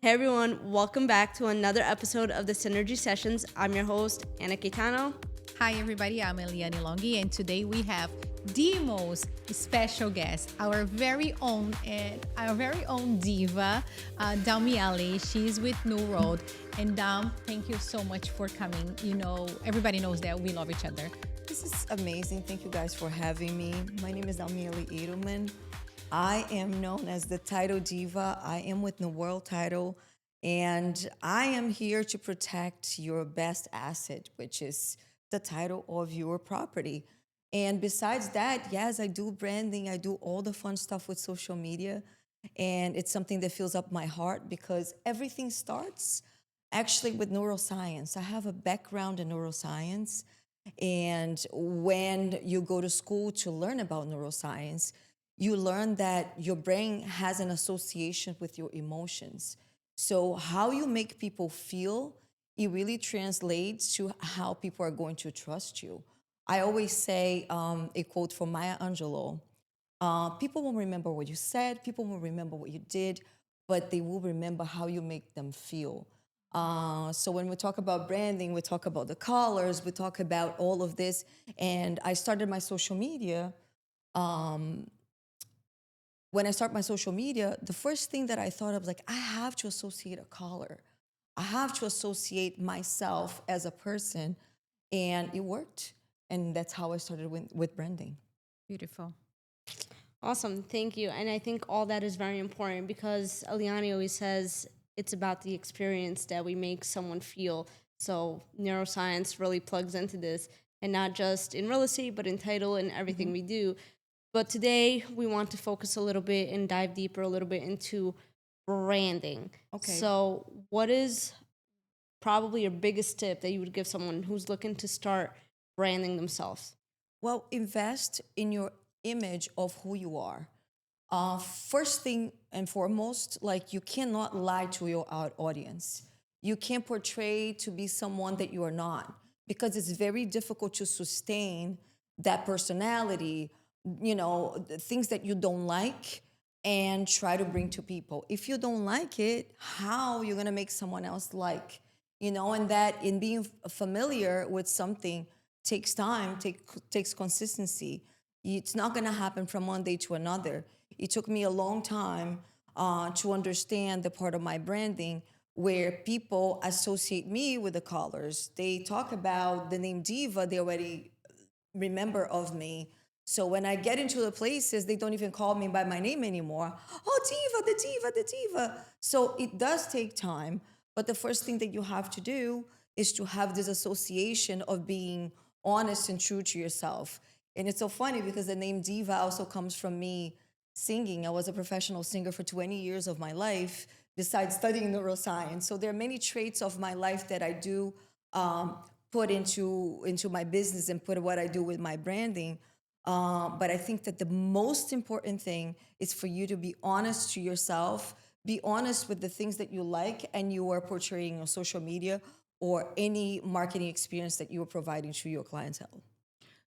Hey everyone, welcome back to another episode of the Synergy Sessions. I'm your host, Anna Caetano. Hi, everybody. I'm Eliane Longhi, and today we have the most special guest, our very own diva, Dam Miele. She's with New Road, and Dam, thank you so much for coming. You know, everybody knows that we love each other. This is amazing. Thank you guys for having me. My name is Damiele Edelman. I am known as the Title Diva. I am with the World Title, and I am here to protect your best asset, which is the title of your property. And besides that, yes, I do branding. I do all the fun stuff with social media, and it's something that fills up my heart because everything starts actually with neuroscience. I have a background in neuroscience. And when you go to school to learn about neuroscience, you learn that your brain has an association with your emotions. So, how you make people feel, it really translates to how people are going to trust you. I always say a quote from Maya Angelou: people won't remember what you said, people won't remember what you did, but they will remember how you make them feel. So when we talk about branding, we talk about the colors, we talk about all of this. And I started my social media. When I start my social media, the first thing that I thought of was like, I have to associate a color. I have to associate myself as a person. And it worked. And that's how I started with branding. Beautiful. Awesome, thank you. And I think all that is very important because Eliani always says it's about the experience that we make someone feel. So neuroscience really plugs into this, and not just in real estate, but in title and everything we do. But today we want to focus a little bit and dive deeper a little bit into branding. Okay. So, what is probably your biggest tip that you would give someone who's looking to start branding themselves? Well, invest in your image of who you are. First thing and foremost, like you cannot lie to your audience. You can't portray to be someone that you are not because it's very difficult to sustain that personality, the things that you don't like and try to bring to people. If you don't like it, how you're going to make someone else like, and that in being familiar with something takes time, takes consistency. It's not going to happen from one day to another. It took me a long time to understand the part of my branding where people associate me with the colors. They talk about the name diva, they already remember of me. So when I get into the places, they don't even call me by my name anymore. Oh, diva, the diva, the diva. So it does take time. But the first thing that you have to do is to have this association of being honest and true to yourself. And it's so funny because the name diva also comes from me singing. I was a professional singer for 20 years of my life, besides studying neuroscience. So there are many traits of my life that I do put into my business and put what I do with my branding. But I think that the most important thing is for you to be honest to yourself, be honest with the things that you like and you are portraying on social media or any marketing experience that you are providing to your clientele.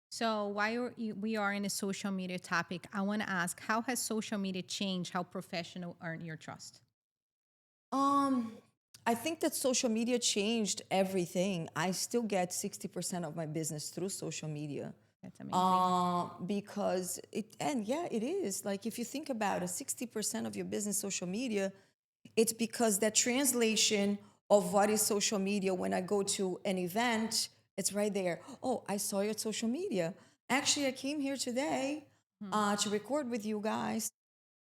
So, while we are in a social media topic, I want to ask how has social media changed how professional earn your trust? Um, I think that social media changed everything. I still get 60% of my business through social media. That's amazing. Because and yeah, it is. Like if you think about it, 60% of your business social media, it's because that translation of what is social media when I go to an event, it's right there. Oh, I saw you at social media. Actually, I came here today to record with you guys.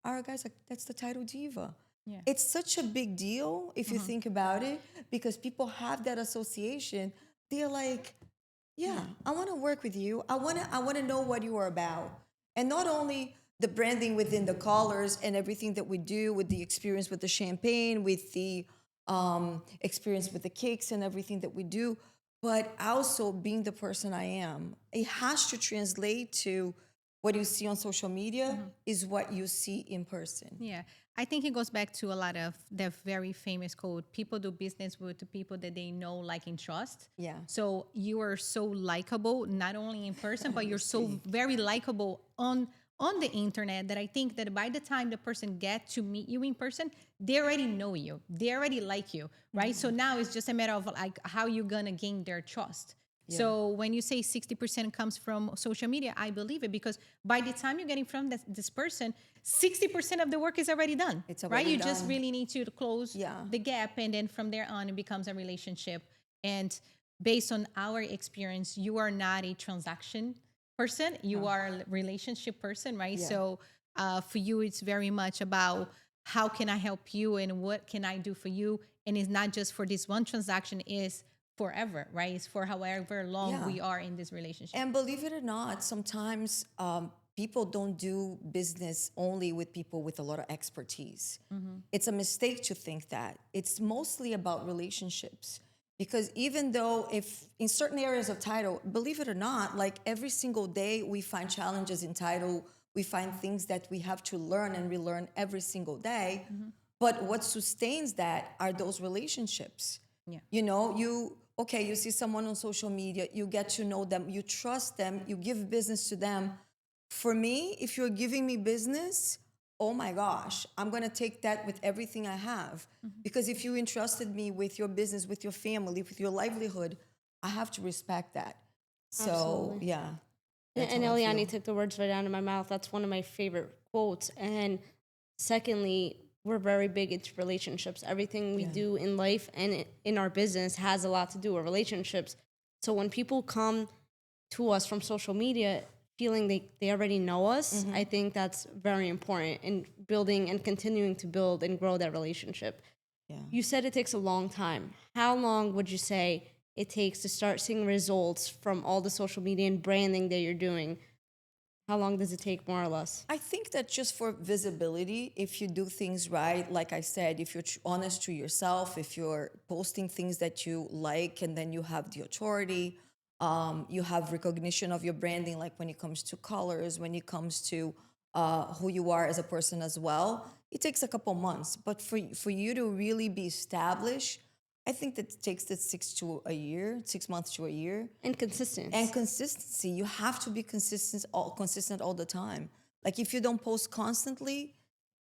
All right, guys, like, that's the title diva. Yeah. It's such a big deal if you think about it because people have that association. They're like, yeah, I want to work with you. I want to know what you are about. And not only the branding within the colors and everything that we do with the experience with the champagne, with the experience with the cakes and everything that we do, but also being the person I am. It has to translate to what you see on social media is what you see in person. Yeah, I think it goes back to a lot of the very famous quote: "People do business with the people that they know, like, and trust." Yeah. So you are so likable, not only in person, but you're so very likable on the internet that I think that by the time the person gets to meet you in person, they already know you. They already like you, right? So now it's just a matter of like how you're gonna gain their trust. So when you say 60% comes from social media, I believe it, because by the time you get in front of this person, 60% of the work is already done. It's right? already You just done. really need to close the gap, and then from there on, it becomes a relationship. And based on our experience, you are not a transaction person; you are a relationship person, right? So for you, it's very much about how can I help you and what can I do for you, and it's not just for this one transaction; is forever, right? It's for however long we are in this relationship. And believe it or not, sometimes people don't do business only with people with a lot of expertise. It's a mistake to think that. It's mostly about relationships. Because even though if in certain areas of title, believe it or not, like every single day we find challenges in title, we find things that we have to learn and relearn every single day. But what sustains that are those relationships. You know, you see someone on social media, you get to know them, you trust them, you give business to them. For me, if you're giving me business, oh my gosh, I'm going to take that with everything I have. Because if you entrusted me with your business, with your family, with your livelihood, I have to respect that. So, Absolutely. yeah. And Eliani took the words right out of my mouth. That's one of my favorite quotes. And secondly, we're very big into relationships. Everything we do in life and in our business has a lot to do with relationships. So when people come to us from social media feeling they already know us, I think that's very important in building and continuing to build and grow that relationship. You said it takes a long time. How long would you say it takes to start seeing results from all the social media and branding that you're doing? How long does it take, more or less? I think that just for visibility, if you do things right, like I said, if you're honest to yourself, if you're posting things that you like, and then you have the authority, you have recognition of your branding, like when it comes to colors, when it comes to who you are as a person as well, it takes a couple months. But for you to really be established, I think that it takes 6 months to a year. And consistency. And consistency. You have to be consistent all the time. Like if you don't post constantly,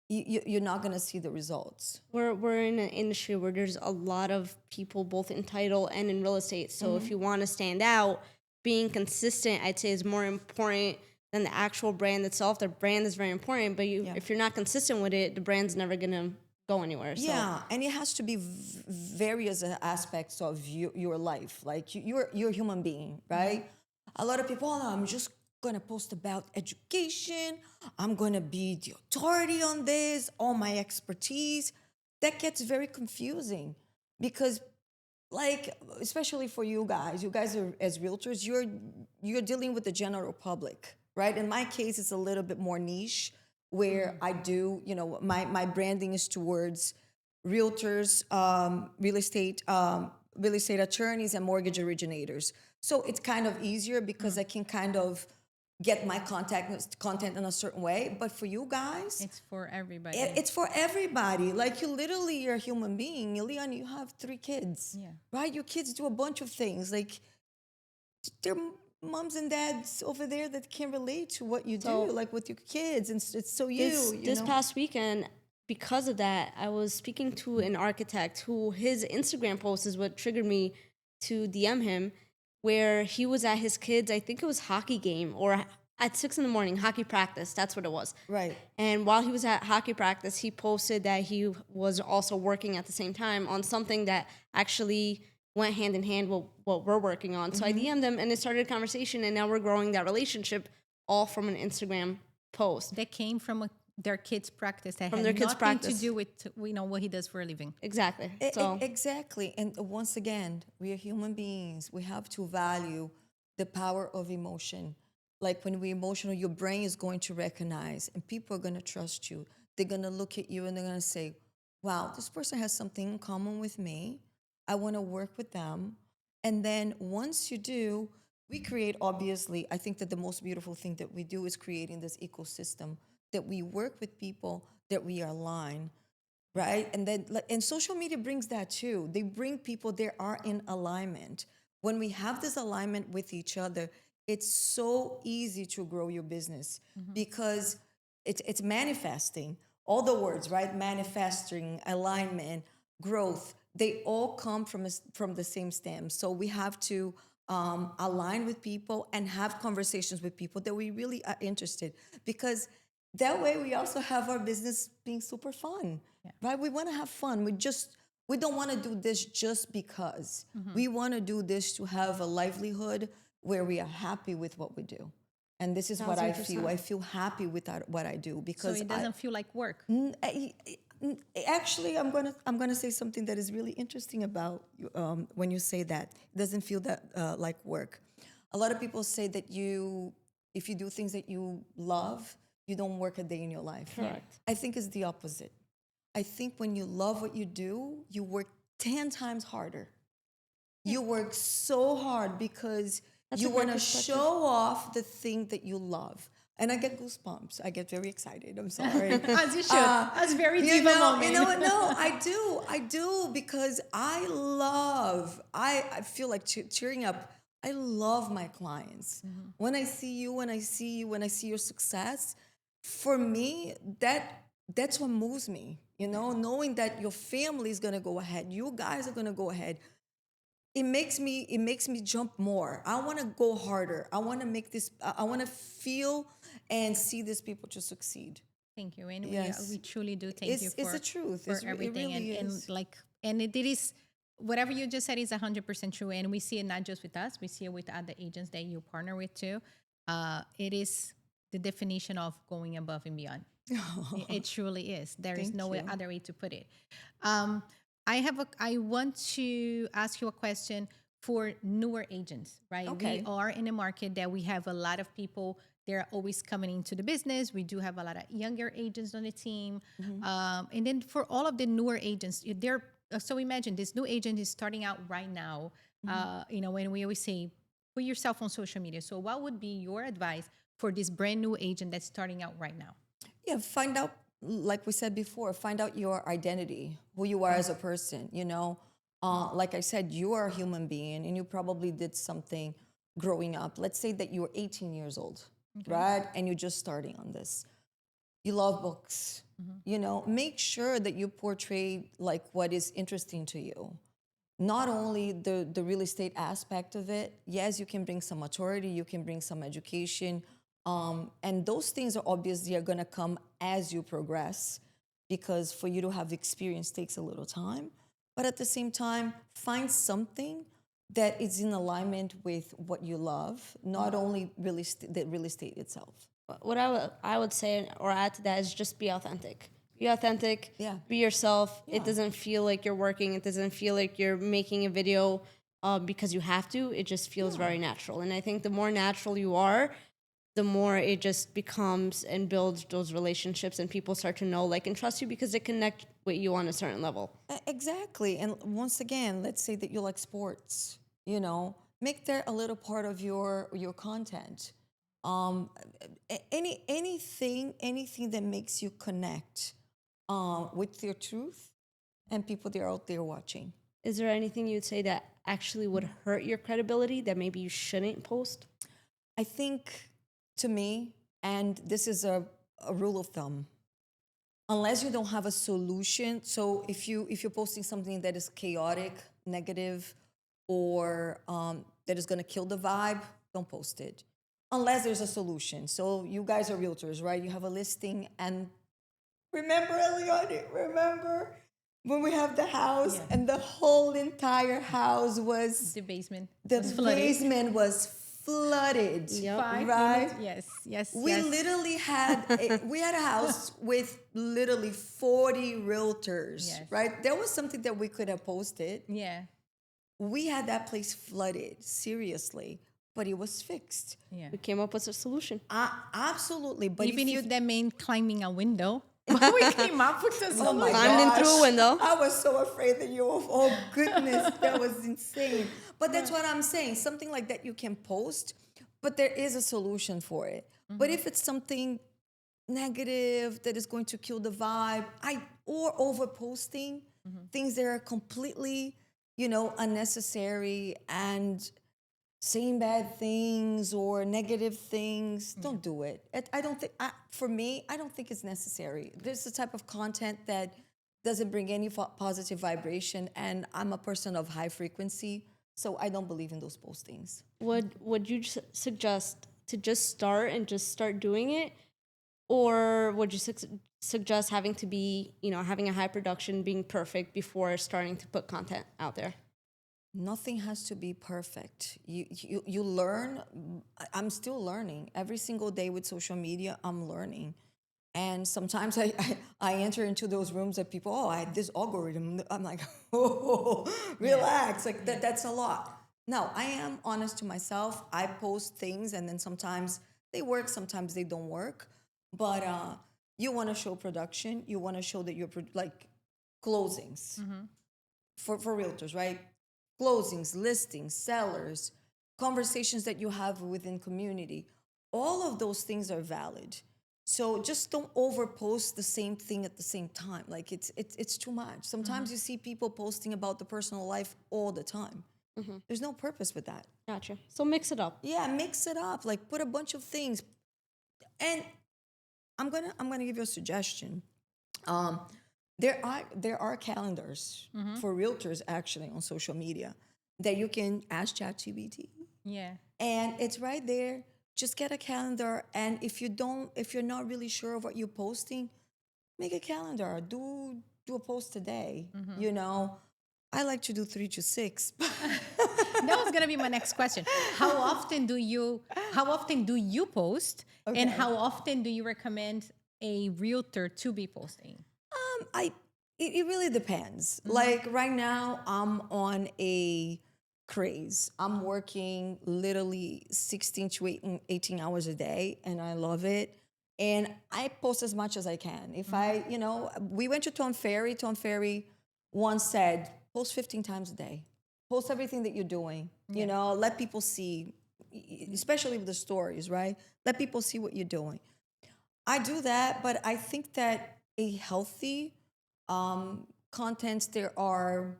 you're not gonna see the results. We're in an industry where there's a lot of people both in title and in real estate. So if you want to stand out, being consistent, I'd say, is more important than the actual brand itself. The brand is very important, but if you're not consistent with it, the brand's never gonna go anywhere. So. Yeah, and it has to be various aspects of your life. Like you're a human being, right? A lot of people, oh, no, I'm just gonna post about education. I'm gonna be the authority on this, all my expertise. That gets very confusing because, like, especially for you guys are, as realtors, you're dealing with the general public, right? In my case, it's a little bit more niche, where I do, my branding is towards realtors, real estate attorneys, and mortgage originators. So it's kind of easier because I can kind of get my content in a certain way. But for you guys, It's for everybody. it's for everybody. Like you're a human being. Eliani, you have 3 kids, right? Your kids do a bunch of things. Like they're moms and dads over there that can relate to what you do, like with your kids, and it's so This past weekend, because of that, I was speaking to an architect who his Instagram post is what triggered me to DM him, where he was at his kids', I think it was hockey game, or at 6 a.m, hockey practice. That's what it was. Right. And while he was at hockey practice, he posted that he was also working at the same time on something that actually went hand in hand with what we're working on. So I DM'd them, and it started a conversation, and now we're growing that relationship all from an Instagram post. That came from their kids' practice. That From had their kids' nothing practice. to do with what he does for a living. Exactly. So Exactly. And once again, we are human beings. We have to value the power of emotion. Like when we're emotional, your brain is going to recognize, and people are going to trust you. They're going to look at you and they're going to say, wow, this person has something in common with me. I want to work with them. And then once you do, we create, obviously, I think that the most beautiful thing that we do is creating this ecosystem that we work with people that we align, right? And then, and social media brings that too. They bring people that are in alignment. When we have this alignment with each other, it's so easy to grow your business because it's manifesting. All the words, right? Manifesting, alignment, growth, they all come from the same stem. So we have to align with people and have conversations with people that we really are interested, because that way we also have our business being super fun, right? We want to have fun. We don't want to do this just because. We want to do this to have a livelihood where we are happy with what we do. And this is what I feel. I feel happy with what I do So because it doesn't feel like work. actually, I'm gonna say something that is really interesting about when you say that. It doesn't feel that like work. A lot of people say that if you do things that you love, you don't work a day in your life. Correct. I think it's the opposite. I think when you love what you do, you work 10 times harder. You work so hard because That's you a great want to perspective. show off the thing that you love. And I get goosebumps. I get very excited. I'm sorry. As you should. That's very You diva know, moment. you know what? No, I do because I feel like cheering up. I love my clients. When I see you, when I see your success, for me, that's what moves me. You know, knowing that your family is gonna go ahead, you guys are gonna go ahead. It makes me jump more. I want to go harder. I want to make this. I want to feel and see these people to succeed. Thank you, and Yes. we truly do thank you for It's the truth. for It everything, really and is. like, and it is whatever you just said is 100% true, and we see it not just with us, we see it with other agents that you partner with too. It is the definition of going above and beyond. It truly is. There is Thank no you. other way to put it. I want to ask you a question for newer agents, right? Okay. We are in a market that we have a lot of people. They're always coming into the business. We do have a lot of younger agents on the team. And then for all of the newer agents, so imagine this new agent is starting out right now. When we always say, put yourself on social media. So what would be your advice for this brand new agent that's starting out right now? Yeah, find out, like we said before, find out your identity, who you are as a person. You know, like I said, you are a human being, and you probably did something growing up. Let's say that you were 18 years old, right, and you're just starting on this. You love books. You know, make sure that you portray like what is interesting to you. Not only the real estate aspect of it. Yes, you can bring some maturity, you can bring some education, and those things are obviously are gonna come as you progress, because for you to have experience takes a little time. But at the same time, find something that is in alignment with what you love, not only the real estate itself. What I would say or add to that is just be authentic. Be authentic. Yeah. Be yourself. Yeah. It doesn't feel like you're working. It doesn't feel like you're making a video because you have to. It just feels very natural. And I think the more natural you are, the more it just becomes and builds those relationships, and people start to know, like, and trust you because they connect with you on a certain level. Exactly. And once again, let's say that you like sports, you know, make that a little part of your content. Anything that makes you connect with your truth and people that are out there watching. Is there anything you'd say that actually would hurt your credibility that maybe you shouldn't post? I think, to me, and this is a rule of thumb, unless you don't have a solution. So if you're posting something that is chaotic, negative, or that is going to kill the vibe, don't post it. Unless there's a solution. So you guys are realtors, right? You have a listing, and remember, Eliane, remember when we have the house and the whole entire house was The basement. the was flooded. basement was flooded. Yep. 5 Right? units. Yes. We literally had we had a house with literally 40 realtors, Yes. right? There was something that we could have posted. Yeah. We had that place flooded, seriously, but it was fixed. Yeah. We came up with a solution. Absolutely, but Even if if that meant climbing a window, we came up with a oh solution. my Climbed in gosh, through a window. I was so afraid that you were, oh goodness, that was insane. But that's what I'm saying. Something like that you can post, but there is a solution for it. But if it's something negative that is going to kill the vibe, or over posting things that are completely, unnecessary, and saying bad things or negative things, don't do it. I don't think, for me, I don't think it's necessary. There's the type of content that doesn't bring any positive vibration, and I'm a person of high frequency, so I don't believe in those postings. Would you suggest to just start and just start doing it, or would you suggest having to be, having a high production, being perfect before starting to put content out there? Nothing has to be perfect. You learn. I'm still learning every single day with social media. I'm learning, and sometimes I enter into those rooms that people, this algorithm. I'm like, oh, relax. Like that's a lot. No, I am honest to myself. I post things, and then sometimes they work, sometimes they don't work. But you want to show production. You want to show that you're like closings for realtors, right? Closings, listings, sellers, conversations that you have within community. All of those things are valid. So just don't overpost the same thing at the same time. Like it's too much. Sometimes you see people posting about the personal life all the time. There's no purpose with that. Gotcha. So mix it up. Yeah, mix it up. Like put a bunch of things. And I'm gonna give you a suggestion. There are calendars for realtors actually on social media that you can ask ChatGPT. Yeah. And it's right there. Just get a calendar, and if you're not really sure of what you're posting, make a calendar. Do a post today. I like to do 3 to 6. That was gonna be my next question. How often do you post, and how often do you recommend a realtor to be posting? It really depends. Like right now, I'm on a craze. I'm working literally 16 to 18 hours a day, and I love it. And I post as much as I can. If we went to Tom Ferry. Tom Ferry once said, post 15 times a day. Post everything that you're doing. Let people see, especially with the stories, right? Let people see what you're doing. I do that, but I think that a healthy contents there are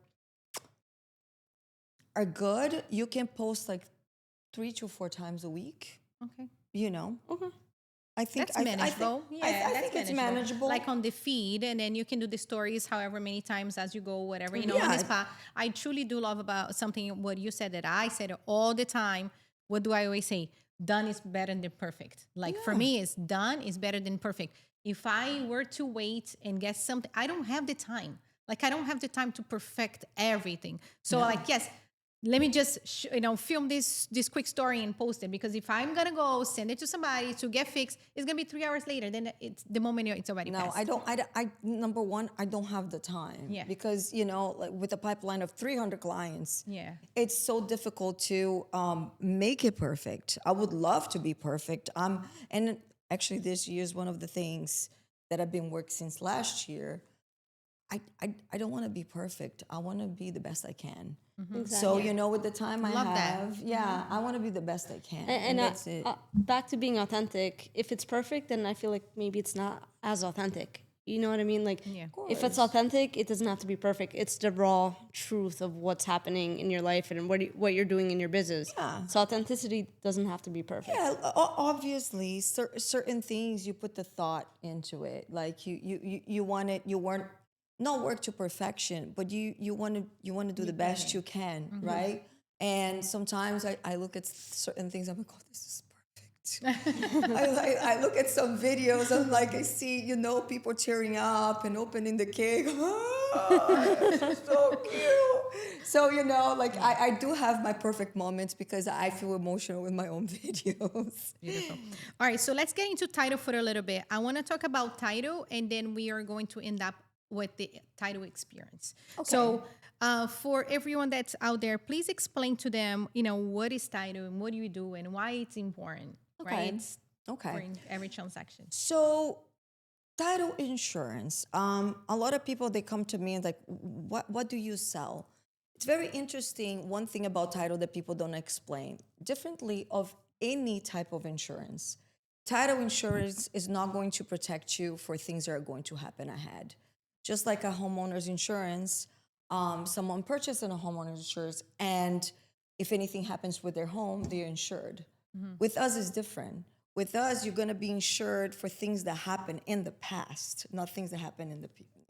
good. You can post like 3 to 4 times a week. Okay. Okay. I think That's manageable. I think it's manageable. Like on the feed, and then you can do the stories however many times as you go, whatever. On the spot. I truly do love about something what you said that I said all the time. What do I always say? Done is better than perfect. Like for me, it's done is better than perfect. If I were to wait and get something, I don't have the time. Like I don't have the time to perfect everything. So yes, let me just film this quick story and post it, because if I'm gonna go send it to somebody to get fixed, it's gonna be 3 hours later. Then it's the moment it's already passed. I number one, I don't have the time. Yeah. Because like with a pipeline of 300 clients, Yeah. it's so difficult to make it perfect. I would love to be perfect. And actually this year is one of the things that I've been working since last year. I don't want to be perfect. I want to be the best I can. Exactly. So, with the time I Love that. have, I want to be the best I can. And that's it. Back to being authentic. If it's perfect, then I feel like maybe it's not as authentic. You know what I mean? Like, if it's authentic, it doesn't have to be perfect. It's the raw truth of what's happening in your life and what you're doing in your business. Yeah. So authenticity doesn't have to be perfect. Yeah, obviously, certain things you put the thought into it. Like you want it. You weren't not work to perfection, but you want to do the best you can, right? And sometimes I look at certain things. I'm like, oh, this is perfect. I look at some videos. I'm like, I see people cheering up and opening the cake. Oh, this is so cute. So like I do have my perfect moments because I feel emotional with my own videos. Beautiful. All right, so let's get into title for a little bit. I want to talk about title, and then we are going to end up with the title experience. Okay. So for everyone that's out there, please explain to them, what is title and what do you do and why it's important, right? Okay. For every transaction. So title insurance. A lot of people, they come to me and like, what do you sell? It's very interesting. One thing about title that people don't explain differently of any type of insurance. Title insurance is not going to protect you for things that are going to happen ahead. Just like a homeowner's insurance, someone purchasing a homeowner's insurance, and if anything happens with their home, they're insured. With us, it's different. With us, you're going to be insured for things that happen in the past, not things that happen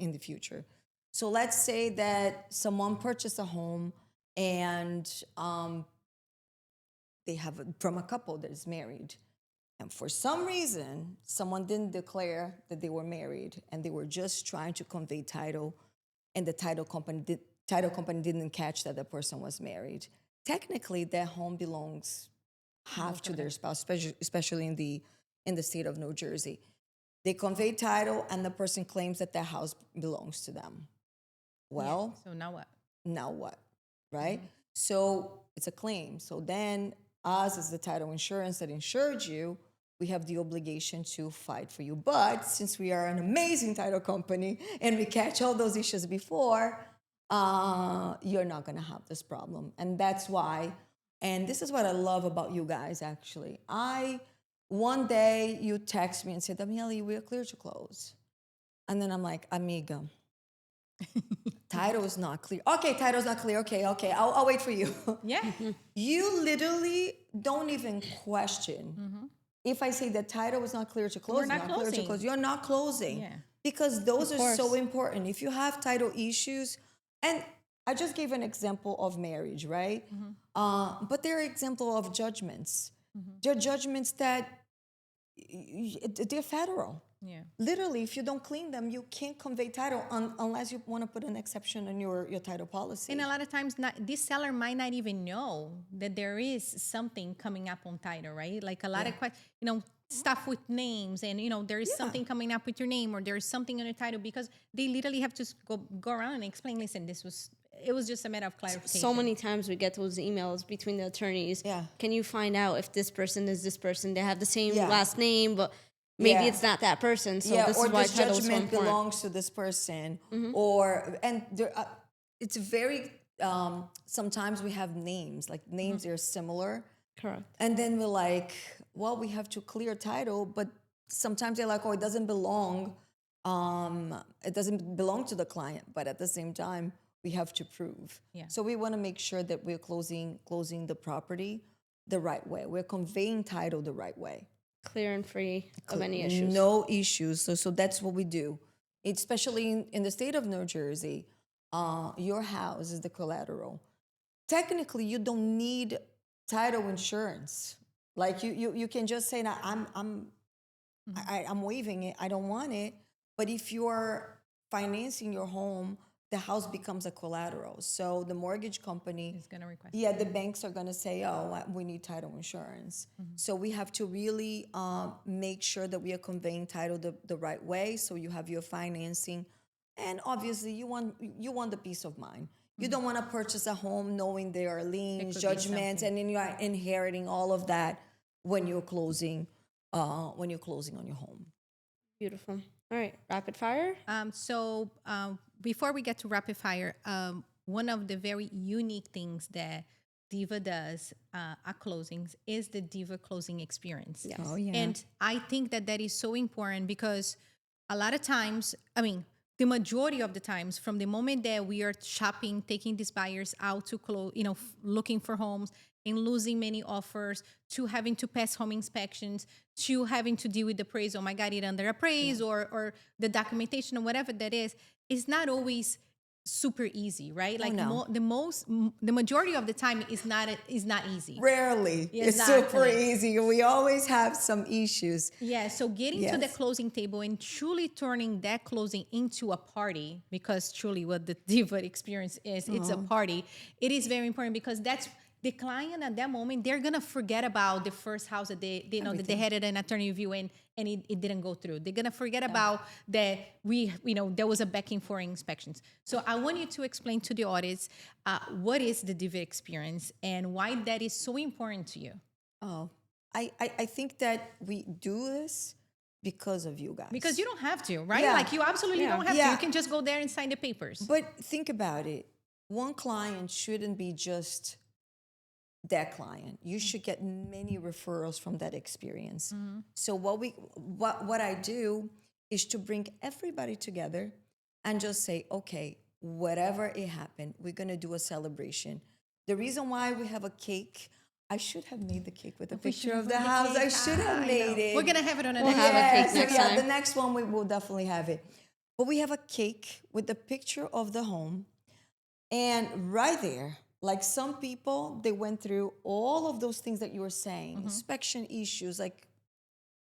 in the future. So let's say that someone purchased a home and they have from a couple that is married. And for some reason, someone didn't declare that they were married and they were just trying to convey title, and the title company didn't catch that the person was married. Technically, that home belongs half to their spouse, especially in the state of New Jersey. They convey title and the person claims that their house belongs to them. Well, So now what? now what, right? So it's a claim. So then us as the title insurance that insured you, we have the obligation to fight for you. But since we are an amazing title company and we catch all those issues before, you're not going to have this problem. And that's why, and this is what I love about you guys, actually. One day you text me and said, Daniele, we are clear to close. And then I'm like, amiga, title is not clear. Okay, title's not clear. Okay, I'll wait for you. Yeah. You literally don't even question. If I say the title is not clear to close, We're not clear to closing. close, you're not closing. Yeah. Because those Of are so course. important. If you have title issues, and I just gave an example of marriage, right? But there are examples of judgments. There are judgments that they're federal. Yeah. Literally, if you don't clean them, you can't convey title unless you want to put an exception in your title policy. And a lot of times, this seller might not even know that there is something coming up on title, right? Like a lot of stuff with names, and there is something coming up with your name, or there is something on the title, because they literally have to go around and explain. Listen, it was just a matter of clarification. So many times we get those emails between the attorneys. Yeah. Can you find out if this person is this person? They have the same Yeah. last name, but maybe Yeah. it's not that person. So this or is why this title is so judgment important. belongs to this person, it's very. Sometimes we have names, like names are similar, Correct. and then we're like, well, we have to clear title, but sometimes they're like, oh, it doesn't belong. It doesn't belong to the client, but at the same time, we have to prove. Yeah. So we want to make sure that we're closing the property the right way. We're conveying title the right way. Clear and free of any issues. No issues. So that's what we do. Especially in the state of New Jersey, your house is the collateral. Technically, you don't need title insurance. Like you can just say, "Nah, I'm waiving it. I don't want it." But if you're financing your home, the house becomes a collateral. So the mortgage company It's gonna request. yeah, the banks are going to say, oh, we need title insurance. So we have to really make sure that we are conveying title the right way. So you have your financing. And obviously, you want the peace of mind. You don't want to purchase a home knowing there are liens, could be judgments, something. and then you are inheriting all of that when you're closing on your home. Beautiful. All right, rapid fire. Before we get to rapid fire, one of the very unique things that Diva does at closings is the Diva closing experience. Yes. Oh, yeah. And I think that is so important, because a lot of times, the majority of the times, from the moment that we are shopping, taking these buyers out to close, looking for homes and losing many offers, to having to pass home inspections, to having to deal with the appraisal, oh my God, it under appraised, or the documentation or whatever that is, it's not always super easy, right? Like no. the majority of the time is not easy. Rarely. It's super Exactly. easy. We always have some issues. Yeah, so getting to the Yes. closing table and truly turning that closing into a party, because truly what the Diva experience is, it's a party. It is very important, because that's the client at that moment. They're gonna forget about the first house that they that they had an attorney review and it didn't go through. They're gonna forget about that there was a backing for inspections. So I want you to explain to the audience what is the Diva experience and why that is so important to you. Oh, I think that we do this because of you guys. Because you don't have to, right? Yeah. Like you absolutely don't have to. Yeah. You can just go there and sign the papers. But think about it. One client shouldn't be just that client. You should get many referrals from that experience. So what I do is to bring everybody together and just say, okay, whatever it happened, we're gonna do a celebration. The reason why we have a cake, I should have made the cake with a We picture should of the have house. I cake. should have made it. We're gonna have it on a We'll have a cake so next yeah, time. the next one we will definitely have it. But we have a cake with the picture of the home. And right there, like some people, they went through all of those things that you were saying, inspection issues, like,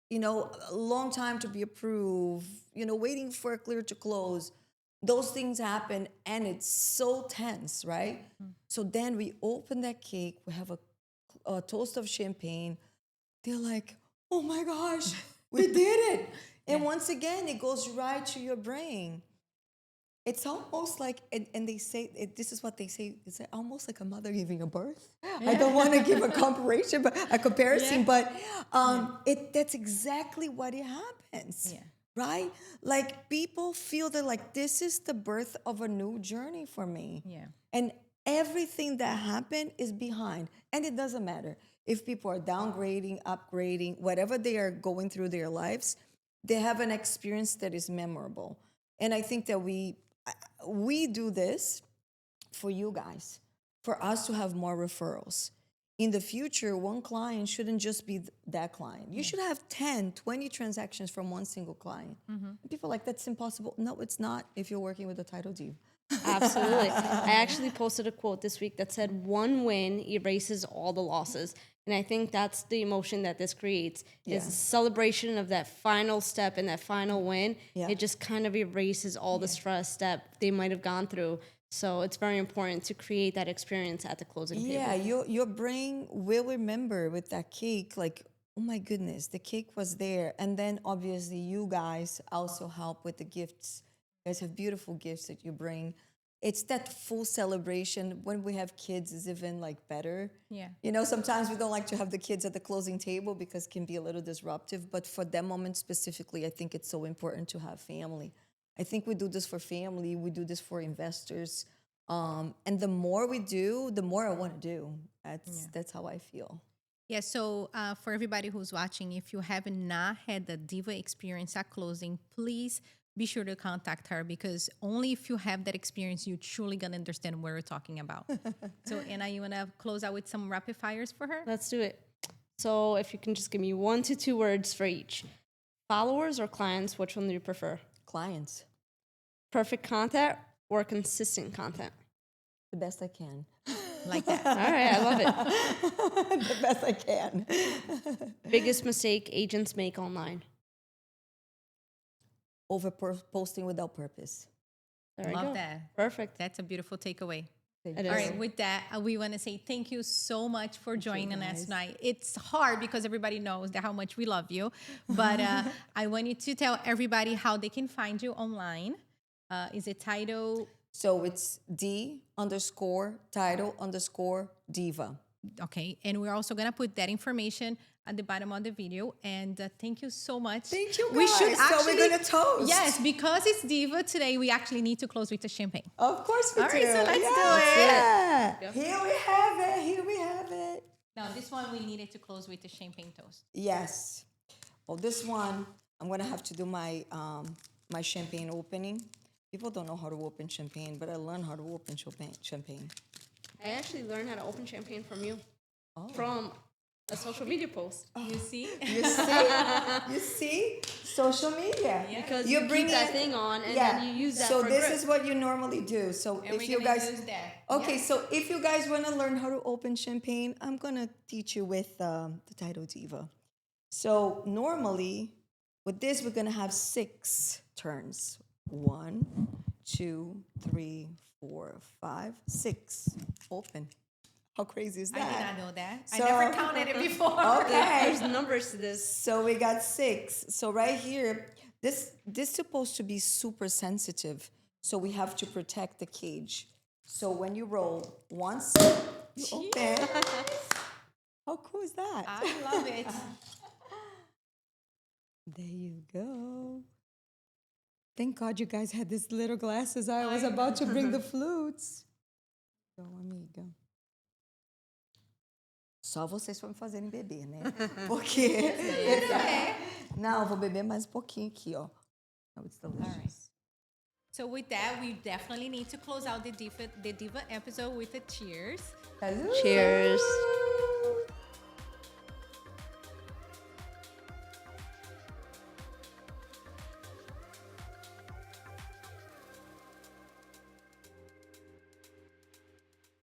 you know, a long time to be approved, you know, waiting for a clear to close. Those things happen and it's so tense, right? So then we open that cake, we have a toast of champagne. They're like, oh my gosh, we did it. And once again, it goes right to your brain. It's almost like, and they say, this is what they say, it's almost like a mother giving a birth. I don't want to give a comparison, but that's exactly what it happens, right? Like people feel that like, this is the birth of a new journey for me. Yeah. And everything that happened is behind. And it doesn't matter if people are downgrading, upgrading, whatever they are going through their lives, they have an experience that is memorable. And I think that we do this for you guys, for us to have more referrals. In the future, one client shouldn't just be that client. You should have 10, 20 transactions from one single client. People are like, that's impossible. No, it's not if you're working with a title diva. Absolutely. I actually posted a quote this week that said, one win erases all the losses. And I think that's the emotion that this creates, is a celebration of that final step and that final win. Yeah. It just kind of erases all the stress that they might have gone through. So it's very important to create that experience at the closing table. Yeah, your brain will remember with that cake, like, oh my goodness, the cake was there. And then obviously you guys also help with the gifts. You guys have beautiful gifts that you bring. It's that full celebration. When we have kids, is even like better. Yeah. You know, sometimes we don't like to have the kids at the closing table because it can be a little disruptive. But for that moment specifically, I think it's so important to have family. I think we do this for family. We do this for investors. And the more we do, the more I want to do. That's how I feel. Yeah, so for everybody who's watching, if you have not had the Diva experience at closing, please be sure to contact her, because only if you have that experience, you're truly going to understand what we're talking about. So, Anna, you want to close out with some rapid fires for her? Let's do it. So if you can just give me 1 to 2 words for each. Followers or clients, which one do you prefer? Clients, Perfect content or consistent content? the best I can. Like that. All right, I love it. The best I can. Biggest mistake agents make online? Over posting without purpose. There we Love go. that. Perfect. That's a beautiful takeaway. It All is. right, with that, we want to say thank you so much for joining us guys. tonight. It's hard because everybody knows that how much we love you, but I want you to tell everybody how they can find you online. Is it Title? So it's D_title_diva. Okay, and we're also gonna put that information at the bottom of the video. And thank you so much. Thank you, We should guys. So we're actually, gonna toast. Yes, because it's Diva today. We actually need to close with the champagne. Of course we All do. right, so let's do Yeah. it. Here we have it. Here we have it. Now, this one we needed to close with the champagne toast. Yes. Well, this one, I'm gonna have to do my my champagne opening. People don't know how to open champagne, but I learned how to open champagne. I actually learned how to open champagne from you. From a social media post. You see? You see? You see? Social media. Because You you bring keep that it- thing on and Yeah. then you use that So for this grip. is what you normally do. So And if we're you gonna guys use that. Okay, so if you guys want to learn how to open champagne, I'm going to teach you with the Title Diva. So normally, with this, we're going to have 6 turns. 1, 2, 3, 4, 5, 6. Open. How crazy is I that? did not know that. So- I never counted it before. Okay. There's numbers to this. So we got 6. So right here, this supposed to be super sensitive. So we have to protect the cage. So when you roll once, you open. How cool is that? I love it. There you go. Thank God you guys had these little glasses. I was about to bring the flutes. Então, amiga. Só vocês para me fazerem beber, né? Porque... Não, eu vou beber mais um pouquinho aqui, ó. Oh, it's delicious. All right. So with that, we definitely need to close out the diva episode with a cheers. Salud. Cheers.